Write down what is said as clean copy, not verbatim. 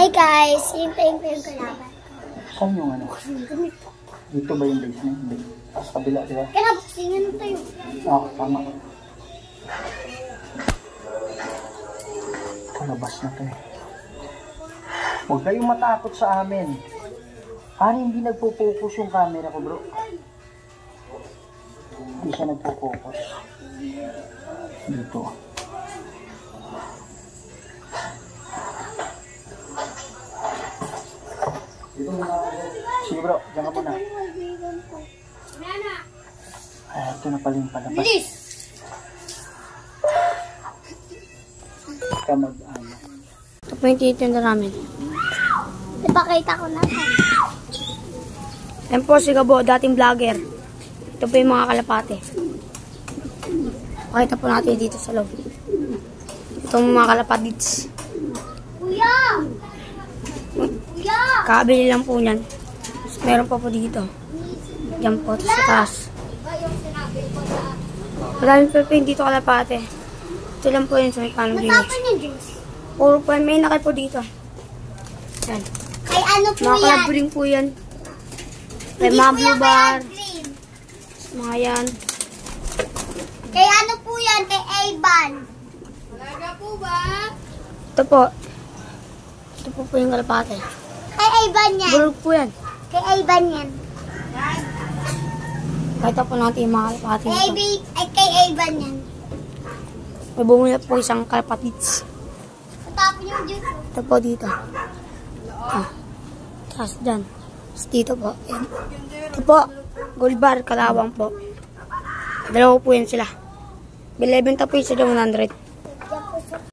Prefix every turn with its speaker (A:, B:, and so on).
A: Hi guys, hintayin ko yung kalaban.
B: Saan yung ano? Dito ba yung base na? Hindi. Sa kabila, di ba?
A: Kaya singin tayo.
B: Oo, tama. Palabas na tayo. Huwag kayong matakot sa amin. Hindi nagpo-focus yung camera ko, bro. Hindi siya nagpo-focus. Dito. Sige bro, dyan ka muna. Ito na pala yung palabas.
A: Bilis!
B: Ika mag-ano.
A: Ito po yung titinda namin. Ipakita ko na.
C: Yan po si Gabo, dating vlogger. Ito po yung mga kalapate. Pakita po natin dito sa loob. Itong mga kalapatits.
A: Kuya! Kuya!
C: Kakabili lang po niyan. Meron pa po dito. Yan po sa taas. Maraming po yung dito kalapate. Ito lang po yun sa may panong bilis.
A: Matapon yung juice.
C: Puro po may nakay po dito. Yan.
A: Kay ano po
C: Mga
A: yan?
C: kalabuling po yan. May
A: Hindi
C: mga
A: po
C: blue
A: yan
C: bar.
A: kay green.
C: Mga yan.
A: Kay ano po yan? Kay Ayban. Talaga po ba?
C: Ito po. Ito po yung kalapate.
A: Kay Ayban yan.
C: Bulog po yan.
A: Kay Ayban yan.
C: Pakita po natin yung mga kalapate dito.
A: Kay Ayban yan.
C: May bumula po isang kalapatits.
A: Matapon yung juice.
C: Ito po dito. Tapos dyan. Tapos dito po. Yan. Ito po. Gold bar, kalawang po. Dalawa po yan sila. Bilibenta po yung sila 100.